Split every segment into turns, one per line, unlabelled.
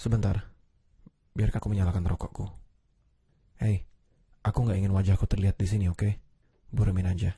Sebentar, biarkan aku menyalakan rokokku. Hei, aku gak ingin wajahku terlihat di sini, oke? Buremin aja.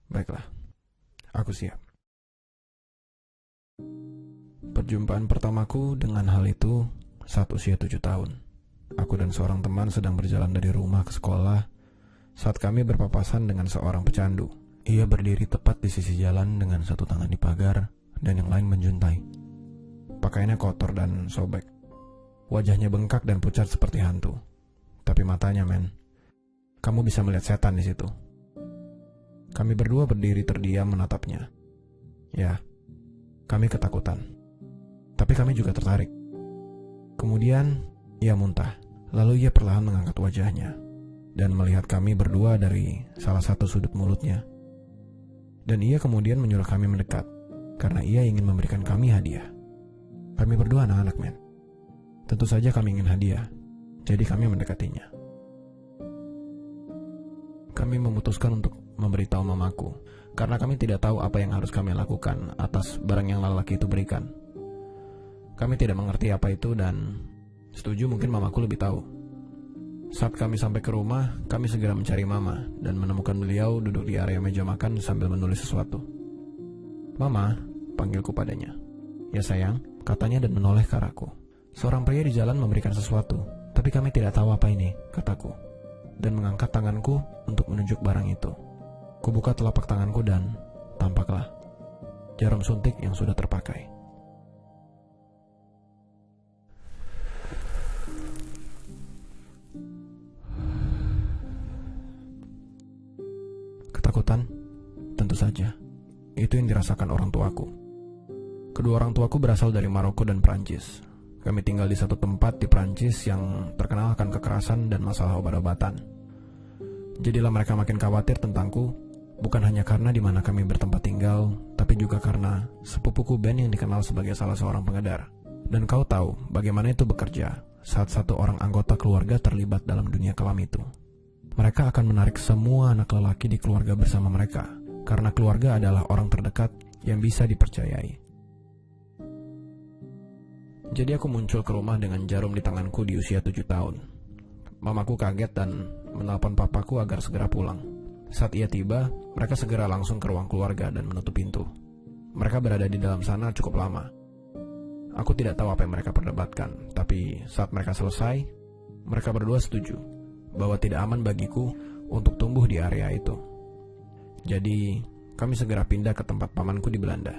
Baiklah, aku siap. Perjumpaan pertamaku dengan hal itu saat usia 7 tahun. Aku dan seorang teman sedang berjalan dari rumah ke sekolah saat kami berpapasan dengan seorang pecandu. Ia berdiri tepat di sisi jalan dengan satu tangan di pagar dan yang lain menjuntai. Pakaiannya kotor dan sobek. Wajahnya bengkak dan pucat seperti hantu. Tapi matanya, men, kamu bisa melihat setan di situ. Kami berdua berdiri terdiam menatapnya. Ya, kami ketakutan. Tapi kami juga tertarik. Kemudian, ia muntah. Lalu ia perlahan mengangkat wajahnya dan melihat kami berdua dari salah satu sudut mulutnya. Dan ia kemudian menyuruh kami mendekat, karena ia ingin memberikan kami hadiah. Kami berdua anak-anak, men. Tentu saja kami ingin hadiah, jadi kami mendekatinya. Kami memutuskan untuk memberitahu mamaku, karena kami tidak tahu apa yang harus kami lakukan atas barang yang lelaki itu berikan. Kami tidak mengerti apa itu dan setuju mungkin mamaku lebih tahu. Saat kami sampai ke rumah, kami segera mencari mama dan menemukan beliau duduk di area meja makan sambil menulis sesuatu. "Mama," panggilku padanya. "Ya sayang," katanya dan menoleh ke arahku. "Seorang pria di jalan memberikan sesuatu, tapi kami tidak tahu apa ini," kataku, dan mengangkat tanganku untuk menunjuk barang itu. Kubuka telapak tanganku dan tampaklah jarum suntik yang sudah terpakai. Ketakutan? Tentu saja. Itu yang dirasakan orang tuaku. Kedua orang tuaku berasal dari Maroko dan Prancis. Kami tinggal di satu tempat di Prancis yang terkenal akan kekerasan dan masalah obat-obatan. Jadilah mereka makin khawatir tentangku, bukan hanya karena di mana kami bertempat tinggal, tapi juga karena sepupuku Ben yang dikenal sebagai salah seorang pengedar. Dan kau tahu bagaimana itu bekerja saat satu orang anggota keluarga terlibat dalam dunia kelam itu. Mereka akan menarik semua anak lelaki di keluarga bersama mereka, karena keluarga adalah orang terdekat yang bisa dipercayai. Jadi aku muncul ke rumah dengan jarum di tanganku di usia 7 tahun. Mamaku kaget dan menelpon papaku agar segera pulang. Saat ia tiba, mereka segera langsung ke ruang keluarga dan menutup pintu. Mereka berada di dalam sana cukup lama. Aku tidak tahu apa yang mereka perdebatkan, tapi saat mereka selesai, mereka berdua setuju bahwa tidak aman bagiku untuk tumbuh di area itu. Jadi, kami segera pindah ke tempat pamanku di Belanda.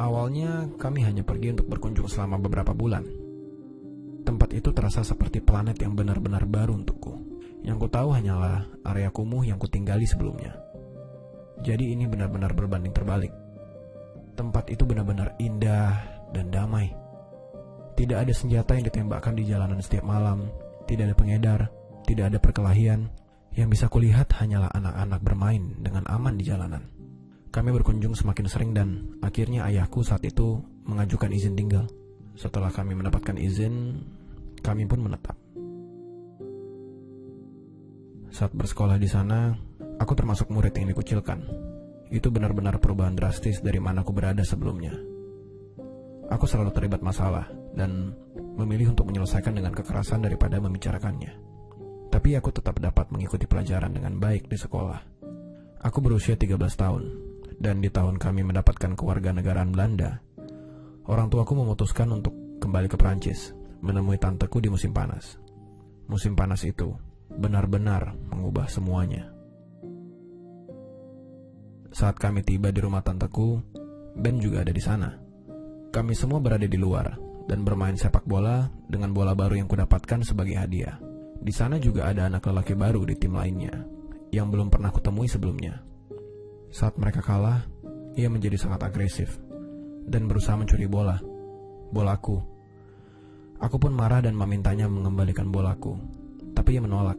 Awalnya, kami hanya pergi untuk berkunjung selama beberapa bulan. Tempat itu terasa seperti planet yang benar-benar baru untukku. Yang ku tahu hanyalah area kumuh yang kutinggali sebelumnya. Jadi ini benar-benar berbanding terbalik. Tempat itu benar-benar indah dan damai. Tidak ada senjata yang ditembakkan di jalanan setiap malam, tidak ada pengedar, tidak ada perkelahian. Yang bisa kulihat hanyalah anak-anak bermain dengan aman di jalanan. Kami berkunjung semakin sering dan akhirnya ayahku saat itu mengajukan izin tinggal. Setelah kami mendapatkan izin, kami pun menetap. Saat bersekolah di sana, aku termasuk murid yang dikucilkan. Itu benar-benar perubahan drastis dari mana aku berada sebelumnya. Aku selalu terlibat masalah dan memilih untuk menyelesaikan dengan kekerasan daripada membicarakannya. Tapi aku tetap dapat mengikuti pelajaran dengan baik di sekolah. Aku berusia 13 tahun, dan di tahun kami mendapatkan kewarganegaraan Belanda, orang tuaku memutuskan untuk kembali ke Prancis, menemui tanteku di musim panas. Musim panas itu benar-benar mengubah semuanya. Saat kami tiba di rumah tanteku, Ben juga ada di sana. Kami semua berada di luar dan bermain sepak bola dengan bola baru yang kudapatkan sebagai hadiah. Di sana juga ada anak lelaki baru di tim lainnya yang belum pernah kutemui sebelumnya. Saat mereka kalah, ia menjadi sangat agresif dan berusaha mencuri bolaku. Aku pun marah dan memintanya mengembalikan bolaku, tapi ia menolak.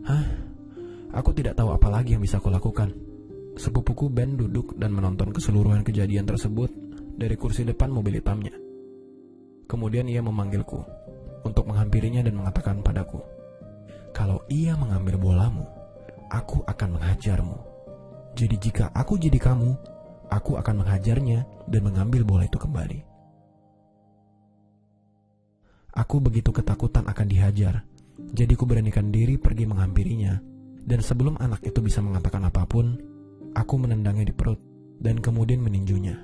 "Hah? Aku tidak tahu apa lagi yang bisa kulakukan." Sepupuku Ben duduk dan menonton keseluruhan kejadian tersebut dari kursi depan mobil hitamnya. Kemudian ia memanggilku untuk menghampirinya dan mengatakan padaku, Kalau ia mengambil bolamu, aku akan menghajarmu. Jadi jika aku jadi kamu, aku akan menghajarnya dan mengambil bola itu kembali. Aku begitu ketakutan akan dihajar, jadi ku beranikan diri pergi menghampirinya. Dan sebelum anak itu bisa mengatakan apapun, aku menendangnya di perut dan kemudian meninjunya,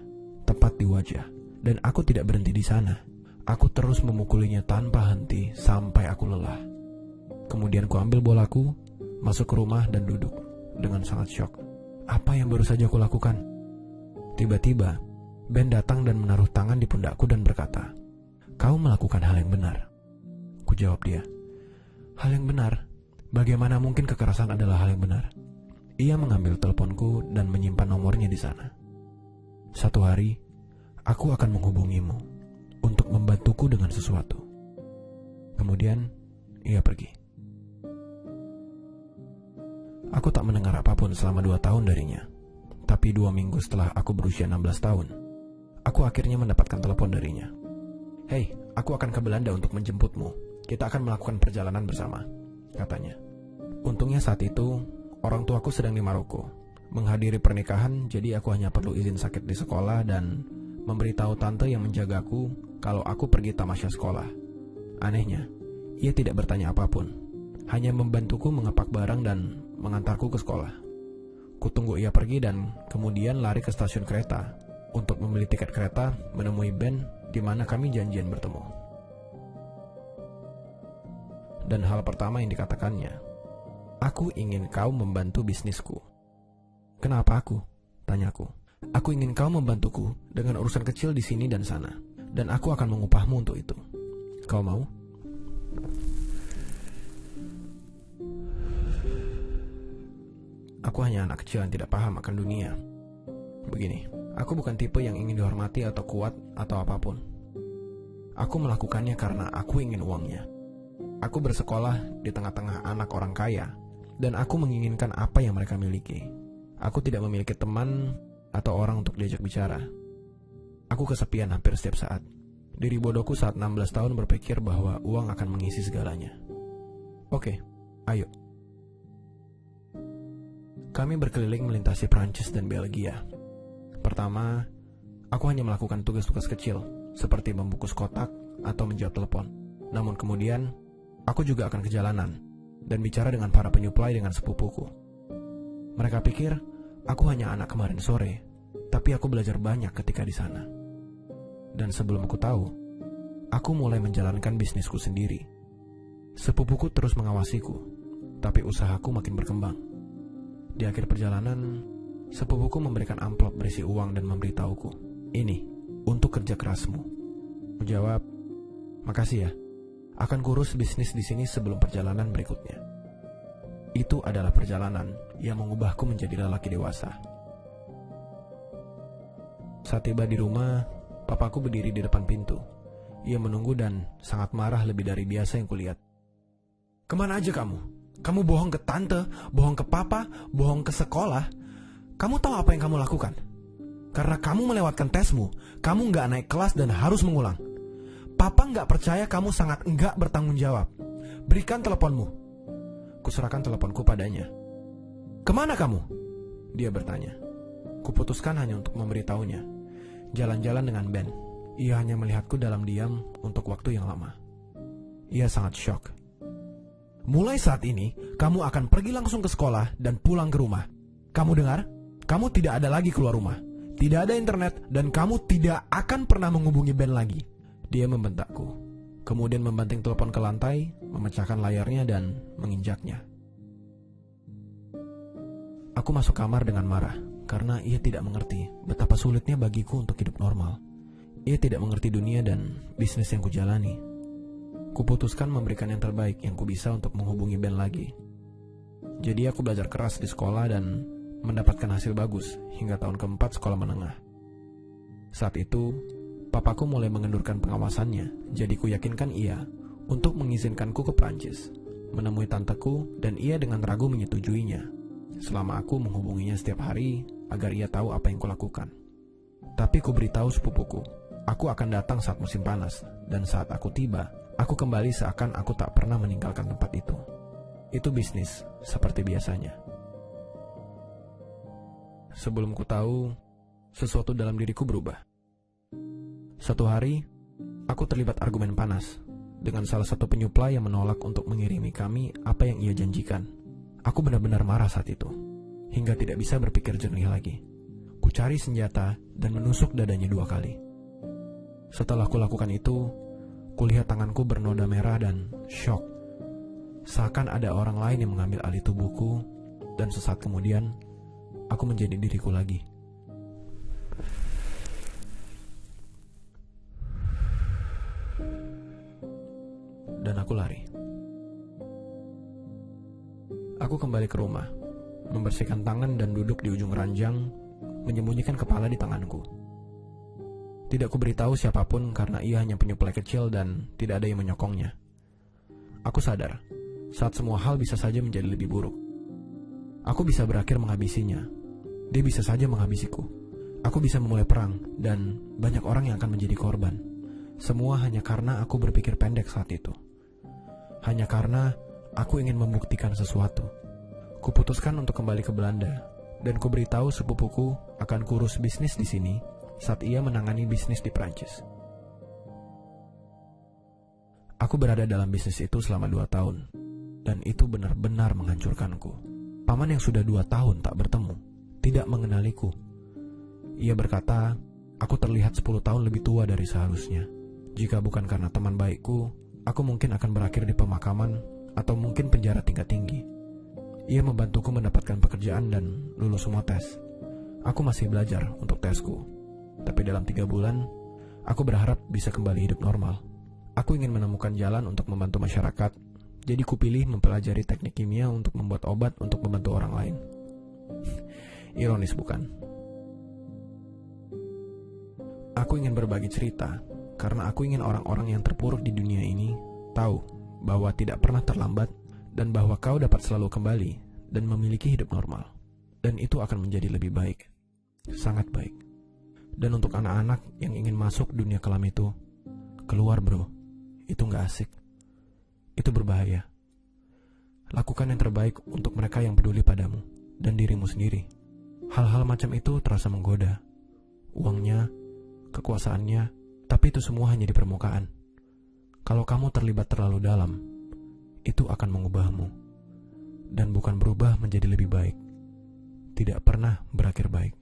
tepat di wajah. Dan aku tidak berhenti di sana. Aku terus memukulinya tanpa henti sampai aku lelah. Kemudian ku ambil bolaku, masuk ke rumah dan duduk dengan sangat syok. Apa yang baru saja aku lakukan? Tiba-tiba, Ben datang dan menaruh tangan di pundakku dan berkata, "Kau melakukan hal yang benar." Ku jawab dia, "Hal yang benar? Bagaimana mungkin kekerasan adalah hal yang benar?" Ia mengambil teleponku dan menyimpan nomornya di sana. "Satu hari, aku akan menghubungimu untuk membantuku dengan sesuatu." Kemudian, ia pergi. Aku tak mendengar apapun selama 2 tahun darinya. Tapi 2 minggu setelah aku berusia 16 tahun, aku akhirnya mendapatkan telepon darinya. "Hei, aku akan ke Belanda untuk menjemputmu. Kita akan melakukan perjalanan bersama," katanya. Untungnya saat itu, orang tuaku sedang di Maroko, menghadiri pernikahan, jadi aku hanya perlu izin sakit di sekolah dan memberitahu tante yang menjagaku kalau aku pergi tamasya sekolah. Anehnya, ia tidak bertanya apapun, hanya membantuku mengepak barang dan mengantarku ke sekolah. Kutunggu ia pergi dan kemudian lari ke stasiun kereta untuk membeli tiket kereta menemui Ben di mana kami janjian bertemu. Dan hal pertama yang dikatakannya, "Aku ingin kau membantu bisnisku." "Kenapa aku?" tanyaku. "Aku ingin kau membantuku dengan urusan kecil di sini dan sana, dan aku akan mengupahmu untuk itu. Kau mau?" Aku hanya anak kecil yang tidak paham akan dunia. Begini, aku bukan tipe yang ingin dihormati atau kuat atau apapun. Aku melakukannya karena aku ingin uangnya. Aku bersekolah di tengah-tengah anak orang kaya, dan aku menginginkan apa yang mereka miliki. Aku tidak memiliki teman atau orang untuk diajak bicara. Aku kesepian hampir setiap saat. Diri bodohku saat 16 tahun berpikir bahwa uang akan mengisi segalanya. Oke, ayo. Kami berkeliling melintasi Prancis dan Belgia. Pertama, aku hanya melakukan tugas-tugas kecil, seperti membungkus kotak atau menjawab telepon. Namun kemudian, aku juga akan ke jalanan dan bicara dengan para penyuplai dengan sepupuku. Mereka pikir aku hanya anak kemarin sore, tapi aku belajar banyak ketika di sana. Dan sebelum aku tahu, aku mulai menjalankan bisnisku sendiri. Sepupuku terus mengawasiku, tapi usahaku makin berkembang. Di akhir perjalanan, sepupuku memberikan amplop berisi uang dan memberitahuku, "Ini untuk kerja kerasmu." Aku jawab, "Makasih ya. Akan kurus bisnis di sini sebelum perjalanan berikutnya." Itu adalah perjalanan yang mengubahku menjadi lelaki dewasa. Saat tiba di rumah, papaku berdiri di depan pintu. Ia menunggu dan sangat marah lebih dari biasa yang kulihat. "Kemana aja kamu? Kamu bohong ke tante, bohong ke papa, bohong ke sekolah. Kamu tahu apa yang kamu lakukan? Karena kamu melewatkan tesmu, kamu nggak naik kelas dan harus mengulang. Papa nggak percaya kamu sangat enggak bertanggung jawab. Berikan teleponmu." Kuserahkan teleponku padanya. "Kemana kamu?" dia bertanya. Kuputuskan hanya untuk memberitahunya. Jalan-jalan dengan Ben. Ia hanya melihatku dalam diam untuk waktu yang lama. Ia sangat syok. "Mulai saat ini, kamu akan pergi langsung ke sekolah dan pulang ke rumah. Kamu dengar? Kamu tidak ada lagi keluar rumah. Tidak ada internet dan kamu tidak akan pernah menghubungi Ben lagi." Dia membentakku. Kemudian membanting telepon ke lantai, memecahkan layarnya dan menginjaknya. Aku masuk kamar dengan marah, karena ia tidak mengerti betapa sulitnya bagiku untuk hidup normal. Ia tidak mengerti dunia dan bisnis yang kujalani. Kuputuskan memberikan yang terbaik yang kubisa untuk menghubungi Ben lagi. Jadi aku belajar keras di sekolah dan mendapatkan hasil bagus hingga tahun keempat sekolah menengah. Saat itu, papaku mulai mengendurkan pengawasannya, jadi ku yakinkan ia untuk mengizinkanku ke Prancis, menemui tanteku, dan ia dengan ragu menyetujuinya, selama aku menghubunginya setiap hari agar ia tahu apa yang kulakukan. Tapi ku beritahu sepupuku, aku akan datang saat musim panas, dan saat aku tiba, aku kembali seakan aku tak pernah meninggalkan tempat itu. Itu bisnis seperti biasanya. Sebelum ku tahu, sesuatu dalam diriku berubah. Satu hari, aku terlibat argumen panas dengan salah satu penyuplai yang menolak untuk mengirimi kami apa yang ia janjikan. Aku benar-benar marah saat itu, hingga tidak bisa berpikir jernih lagi. Ku cari senjata dan menusuk dadanya 2 kali. Setelah kulakukan itu, kulihat tanganku bernoda merah dan shock. Seakan ada orang lain yang mengambil alih tubuhku, dan sesaat kemudian, aku menjadi diriku lagi. Dan aku lari. Aku kembali ke rumah, membersihkan tangan dan duduk di ujung ranjang, menyembunyikan kepala di tanganku. Tidak kuberitahu siapapun karena ia hanya penyuplai kecil dan tidak ada yang menyokongnya. Aku sadar, saat semua hal bisa saja menjadi lebih buruk. Aku bisa berakhir menghabisinya. Dia bisa saja menghabisiku. Aku bisa memulai perang dan banyak orang yang akan menjadi korban. Semua hanya karena aku berpikir pendek saat itu. Hanya karena aku ingin membuktikan sesuatu. Kuputuskan untuk kembali ke Belanda dan kuberitahu sepupuku akan kurus bisnis di sini saat ia menangani bisnis di Prancis. Aku berada dalam bisnis itu selama 2 tahun dan itu benar-benar menghancurkanku. Paman yang sudah 2 tahun tak bertemu tidak mengenaliku. Ia berkata, aku terlihat 10 tahun lebih tua dari seharusnya. Jika bukan karena teman baikku, aku mungkin akan berakhir di pemakaman atau mungkin penjara tingkat tinggi. Ia membantuku mendapatkan pekerjaan dan lulus semua tes. Aku masih belajar untuk tesku. Tapi dalam 3 bulan, aku berharap bisa kembali hidup normal. Aku ingin menemukan jalan untuk membantu masyarakat. Jadi kupilih mempelajari teknik kimia untuk membuat obat untuk membantu orang lain. Ironis bukan? Aku ingin berbagi cerita karena aku ingin orang-orang yang terpuruk di dunia ini tahu bahwa tidak pernah terlambat dan bahwa kau dapat selalu kembali dan memiliki hidup normal. Dan itu akan menjadi lebih baik. Sangat baik. Dan untuk anak-anak yang ingin masuk dunia kelam itu, keluar bro. Itu gak asik. Itu berbahaya. Lakukan yang terbaik untuk mereka yang peduli padamu dan dirimu sendiri. Hal-hal macam itu terasa menggoda. Uangnya, kekuasaannya, tapi itu semua hanya di permukaan. Kalau kamu terlibat terlalu dalam, itu akan mengubahmu. Dan bukan berubah menjadi lebih baik. Tidak pernah berakhir baik.